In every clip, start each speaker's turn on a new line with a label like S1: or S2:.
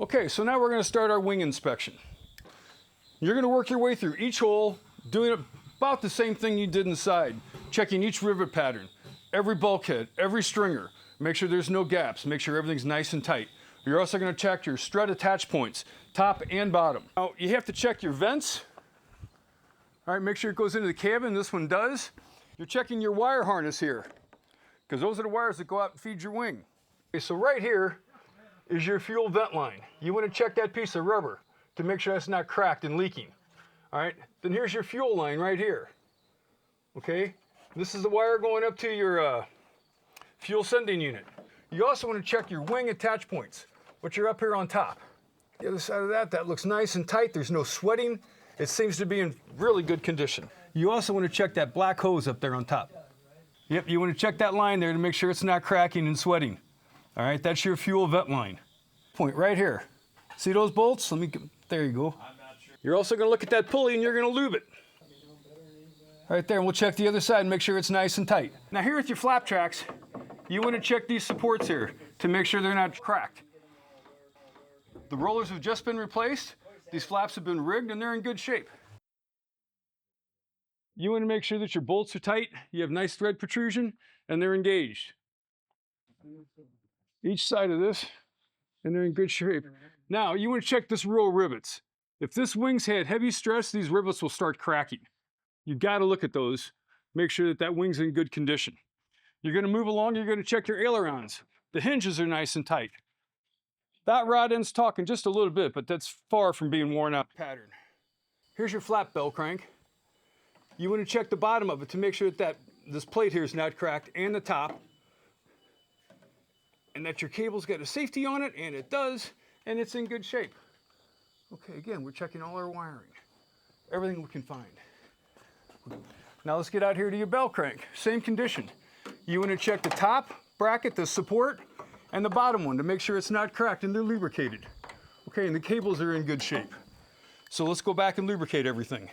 S1: Okay, so now we're going to start our wing inspection. You're going to work your way through each hole, doing about the same thing you did inside, checking each rivet pattern, every bulkhead, every stringer, make sure there's no gaps, make sure everything's nice and tight. You're also going to check your strut attach points, top and bottom. Now, you have to check your vents. All right, make sure it goes into the cabin. This one does. You're checking your wire harness here, because those are the wires that go out and feed your wing. Okay, so right here is your fuel vent line. You want to check that piece of rubber to make sure it's not cracked and leaking. All right, then here's your fuel line right here. Okay, this is the wire going up to your fuel sending unit. You also want to check your wing attach points, which are up here on top. The other side of that looks nice and tight. There's no sweating. It seems to be in really good condition. You also want to check that black hose up there on top. Yep, you want to check that line there to make sure it's not cracking and sweating. All right, that's your fuel vent line. Point right here. See those bolts? There you go. You're also going to look at that pulley and you're going to lube it. Right there, and we'll check the other side and make sure it's nice and tight. Now here with your flap tracks, you want to check these supports here to make sure they're not cracked. The rollers have just been replaced. These flaps have been rigged and they're in good shape. You want to make sure that your bolts are tight, you have nice thread protrusion, and they're engaged. Each side of this, and they're in good shape. Now, you want to check this row of rivets. If this wing's had heavy stress, these rivets will start cracking. You've got to look at those, make sure that that wing's in good condition. You're going to move along, you're going to check your ailerons. The hinges are nice and tight. That rod end's talking just a little bit, but that's far from being worn out pattern. Here's your flap bell crank. You want to check the bottom of it to make sure that this plate here is not cracked, and the top, and that your cable's got a safety on it, and it does, and it's in good shape. Okay, again, we're checking all our wiring, everything we can find. Now let's get out here to your bell crank. Same condition. You want to check the top bracket, the support, and the bottom one to make sure it's not cracked and they're lubricated. Okay, and the cables are in good shape. So let's go back and lubricate everything.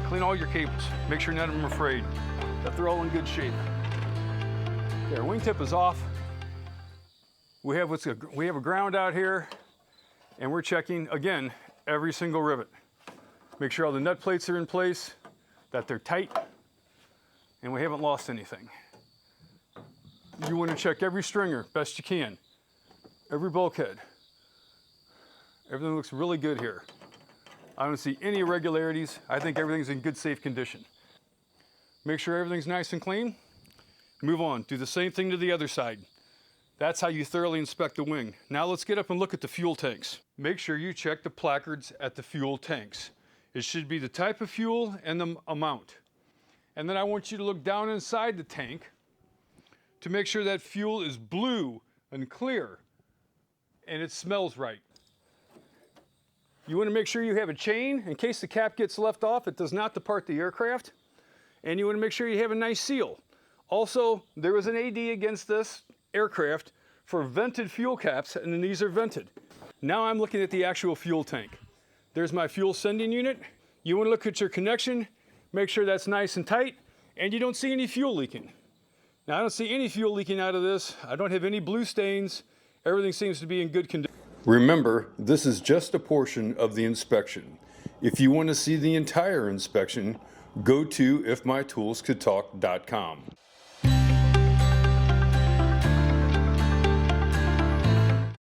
S1: Clean all your cables. Make sure none of them are frayed, that they're all in good shape. Okay, our wingtip is off. We have a ground out here, and we're checking, again, every single rivet. Make sure all the nut plates are in place, that they're tight, and we haven't lost anything. You want to check every stringer best you can, every bulkhead. Everything looks really good here. I don't see any irregularities. I think everything's in good, safe condition. Make sure everything's nice and clean. Move on. Do the same thing to the other side. That's how you thoroughly inspect the wing. Now let's get up and look at the fuel tanks. Make sure you check the placards at the fuel tanks. It should be the type of fuel and the amount. And then I want you to look down inside the tank to make sure that fuel is blue and clear and it smells right. You want to make sure you have a chain in case the cap gets left off. It does not depart the aircraft. And you want to make sure you have a nice seal. Also, there was an AD against this aircraft for vented fuel caps, and then these are vented. Now I'm looking at the actual fuel tank. There's my fuel sending unit. You want to look at your connection, make sure that's nice and tight, and you don't see any fuel leaking. Now I don't see any fuel leaking out of this. I don't have any blue stains. Everything seems to be in good condition. Remember, this is just a portion of the inspection. If you want to see the entire inspection, go to ifmytoolscouldstalk.com.